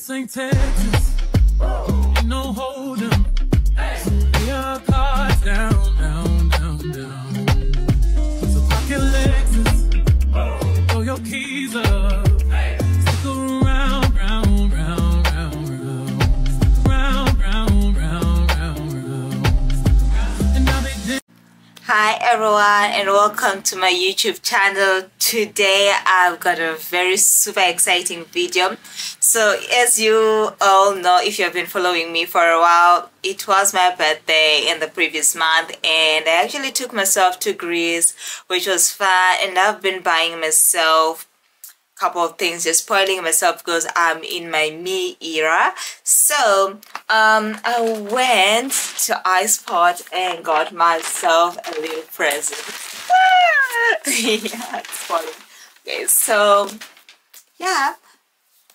This ain't Texas, ain't no hold'em. Lay your cards down, down, down, down. So pocket Lexus, throw your keys up. Stick around, round, round, round, round. Round, round, round, round, round. And now they Hi everyone and welcome to my YouTube channel. Today I've got a very super exciting video. So as you all know, if you have been following me for a while, it was my birthday in the previous month and I actually took myself to Greece, which was fun, and I've been buying myself couple of things, just spoiling myself because I'm in my me era. So I went to iSpot and got myself a little present. Yeah, it's spoiling. Okay, so yeah,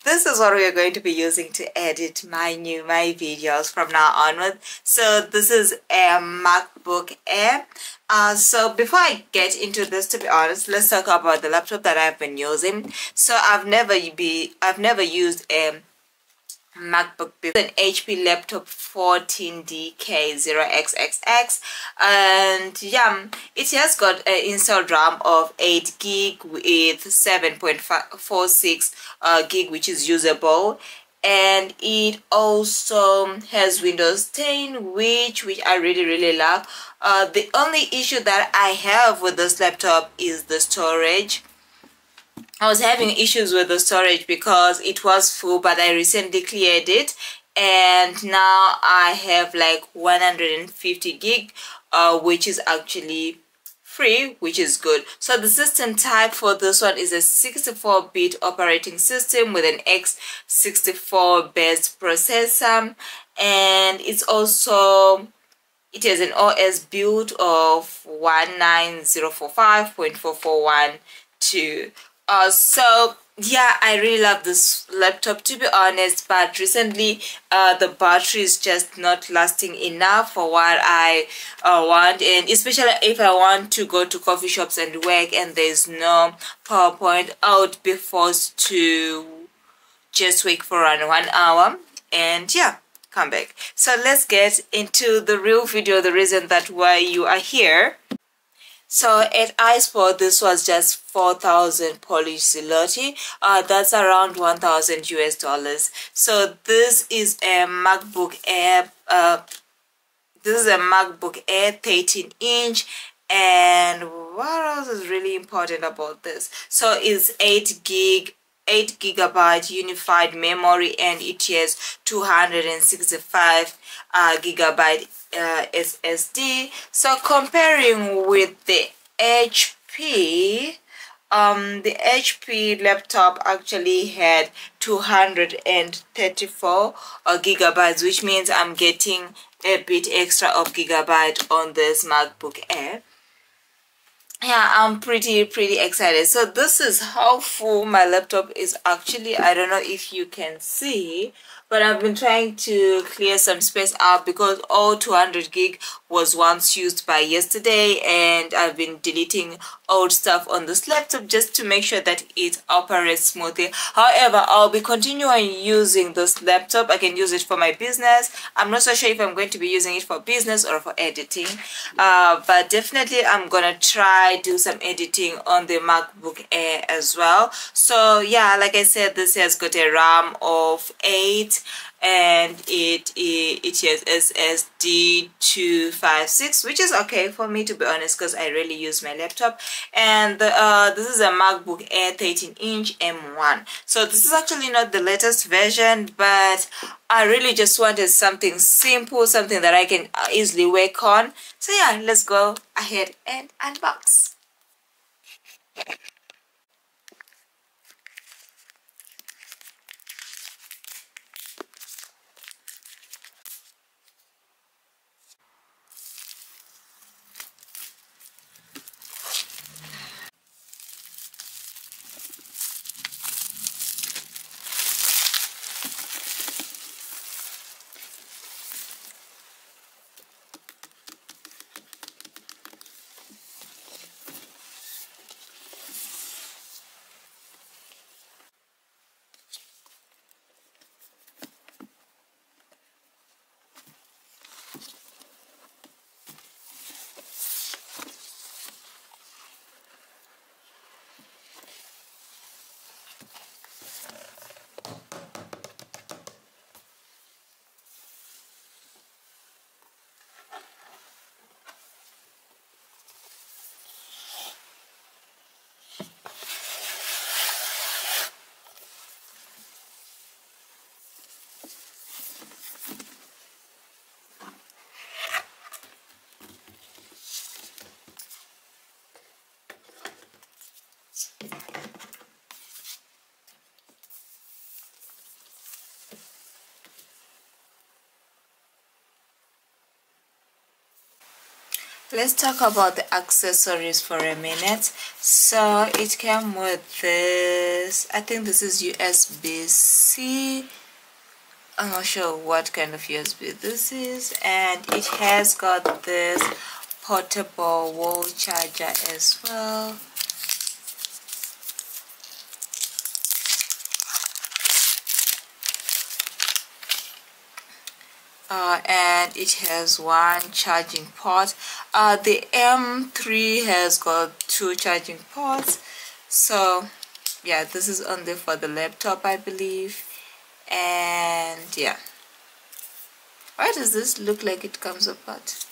this is what we are going to be using to edit my videos from now onward. So this is a MacBook Air. So before I get into this, to be honest, let's talk about the laptop that I've been using. So I've never used a MacBook before. An HP laptop 14DK0XXX, and yeah, it has got an installed RAM of 8 gig with 7.46 gig, which is usable, and it also has Windows 10, which I really love. The only issue that I have with this laptop is the storage. I was having issues with the storage because it was full, but I recently cleared it and now I have like 150 gig, which is actually free, which is good. So the system type for this one is a 64-bit operating system with an x64 based processor, and it has an OS build of 19045.4412. So yeah, I really love this laptop, to be honest, but recently the battery is just not lasting enough for what I want, and especially if I want to go to coffee shops and work and there's no PowerPoint, I would be forced to just wait for around 1 hour and yeah, come back. So let's get into the real video, the reason that why you are here. So at iSpot, this was just 4,000 Polish zloty. That's around 1,000 US dollars. So this is a MacBook Air. This is a MacBook Air 13-inch. And what else is really important about this? So it's 8 gigabyte unified memory, and it has 265 gigabyte SSD. So comparing with the HP, the HP laptop actually had 234 gigabytes, which means I'm getting a bit extra of gigabyte on this MacBook Air. Yeah, I'm pretty excited. So this is how full my laptop is actually. I don't know if you can see, but I've been trying to clear some space out because all 200 gig was once used by yesterday, and I've been deleting old stuff on this laptop just to make sure that it operates smoothly. However, I'll be continuing using this laptop. I can use it for my business. I'm not so sure if I'm going to be using it for business or for editing, but definitely I'm gonna try do some editing on the MacBook Air as well. So yeah, like I said, this has got a RAM of 8 and it has SSD 256, which is okay for me, to be honest, because I really use my laptop. And this is a MacBook Air 13-inch M1. So this is actually not the latest version, but I really just wanted something simple, something that I can easily work on. So yeah, let's go ahead and unbox. Let's talk about the accessories for a minute. So it came with this, I think this is USB-C. I'm not sure what kind of USB this is, and it has got this portable wall charger as well. And it has one charging port. The M3 has got 2 charging ports. So yeah, this is only for the laptop, I believe. And yeah, why does this look like it comes apart?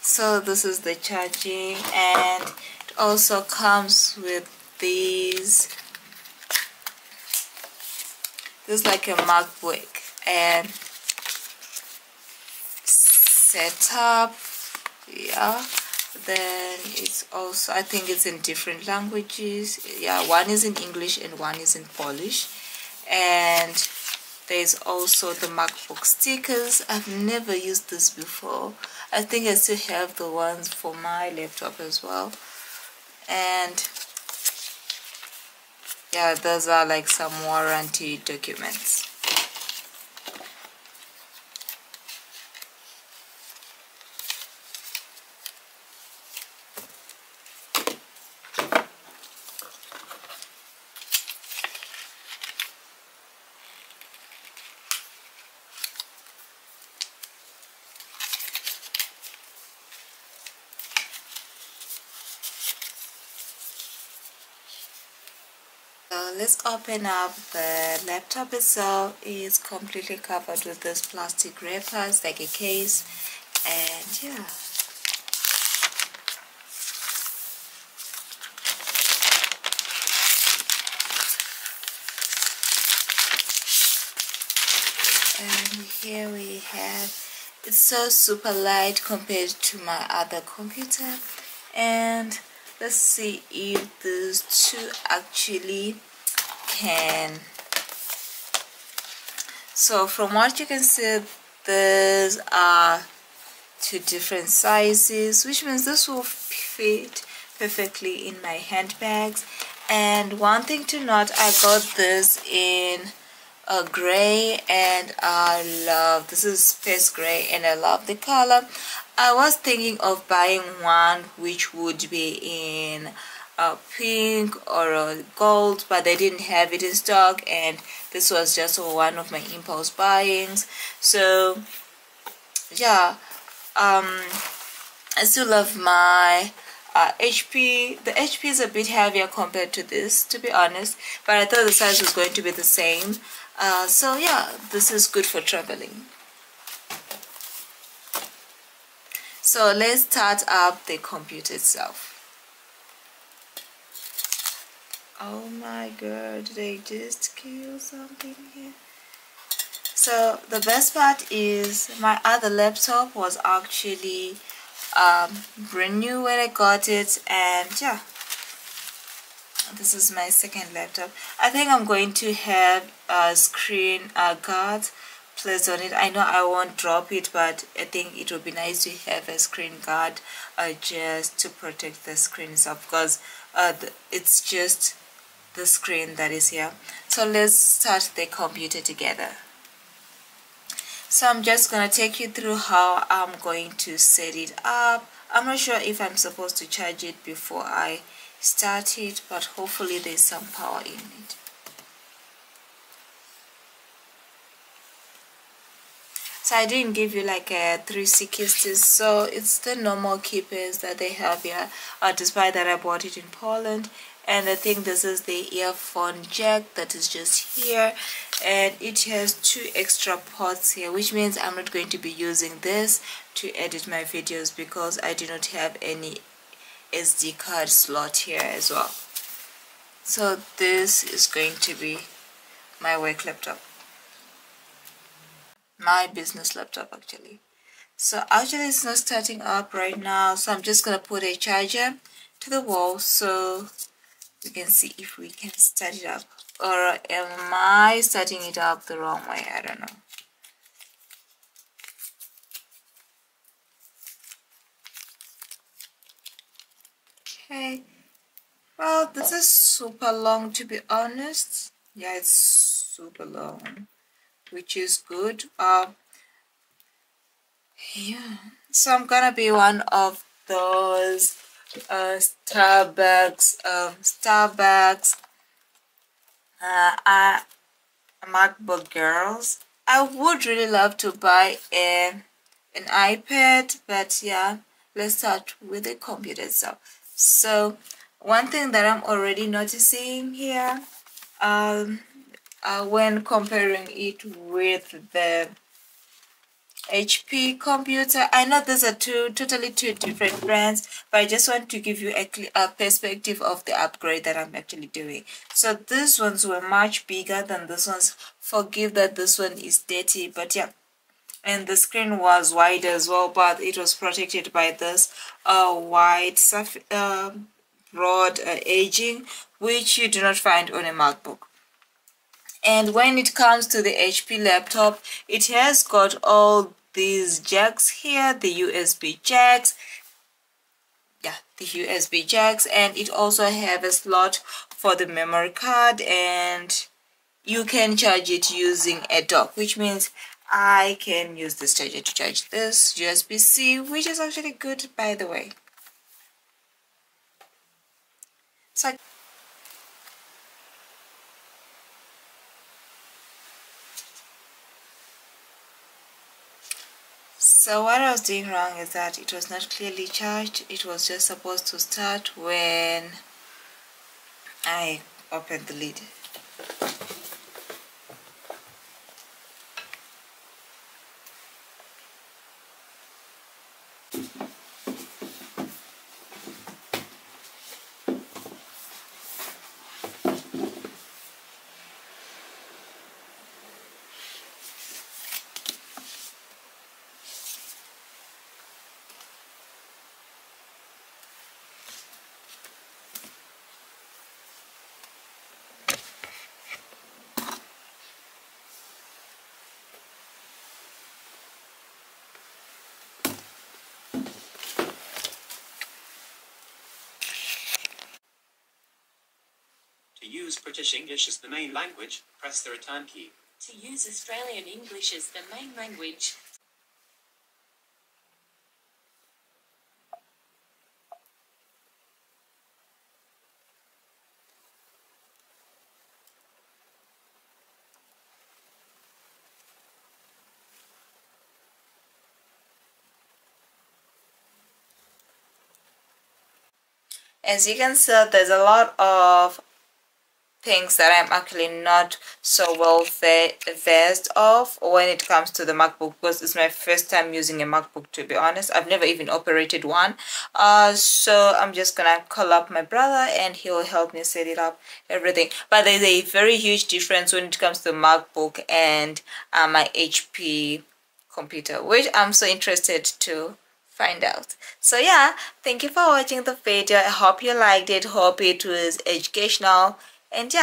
So this is the charging, and it also comes with these. This is like a MacBook and setup. Yeah, then it's also, I think it's in different languages. Yeah, one is in English and one is in Polish. And there's also the MacBook stickers. I've never used this before. I think I still have the ones for my laptop as well. And yeah, those are like some warranty documents. So let's open up the laptop itself. It's completely covered with this plastic wrappers like a case, and yeah. And here we have, it's so super light compared to my other computer. And let's see if these two actually can. So from what you can see, these are 2 different sizes, which means this will fit perfectly in my handbags. And one thing to note, I got this in a gray, and I love, this is space gray, and I love the color. I was thinking of buying one which would be in a pink or a gold, but they didn't have it in stock, and this was just one of my impulse buyings. So yeah, I still love my HP. The HP is a bit heavier compared to this, to be honest, but I thought the size was going to be the same. So yeah, this is good for traveling. So let's start up the computer itself. Oh my god, did I just kill something here? So the best part is my other laptop was actually brand new when I got it, and yeah, this is my second laptop. I think I'm going to have a screen guard placed on it. I know I won't drop it, but I think it would be nice to have a screen guard just to protect the screen itself, because it's just the screen that is here. So let's start the computer together. So I'm just going to take you through how I'm going to set it up. I'm not sure if I'm supposed to charge it before I start it, but hopefully there's some power in it. So I didn't give you like a 360, so it's the normal keypads that they have here, despite that I bought it in Poland. And I think this is the earphone jack that is just here, and it has 2 extra ports here, which means I'm not going to be using this to edit my videos because I do not have any SD card slot here as well. So this is going to be my work laptop, my business laptop actually. So actually it's not starting up right now, so I'm just gonna put a charger to the wall so we can see if we can start it up. Or am I starting it up the wrong way? I don't know. Okay. Well, this is super long, to be honest. Yeah, it's super long, which is good. Yeah. So I'm gonna be one of those Starbucks MacBook girls. I would really love to buy an iPad, but yeah, let's start with the computer itself. So one thing that I'm already noticing here, when comparing it with the HP computer, I know these are totally two different brands, but I just want to give you a perspective of the upgrade that I'm actually doing. So these ones were much bigger than this ones. Forgive that this one is dirty, but yeah. And the screen was wide as well, but it was protected by this wide broad edging, which you do not find on a MacBook. And when it comes to the HP laptop, it has got all these jacks here, the USB jacks. Yeah, the USB jacks, and it also have a slot for the memory card, and you can charge it using a dock, which means I can use this charger to charge this USB-C, which is actually good, by the way. So what I was doing wrong is that it was not clearly charged. It was just supposed to start when I opened the lid. To use British English as the main language, press the return key. To use Australian English as the main language, As you can see, there's a lot of things that I'm actually not so well versed of when it comes to the MacBook, because it's my first time using a MacBook, to be honest. I've never even operated one. So I'm just gonna call up my brother and he'll help me set it up, everything. But there's a very huge difference when it comes to MacBook and my HP computer, which I'm so interested to find out. So yeah, thank you for watching the video. I hope you liked it, hope it was educational, and yeah.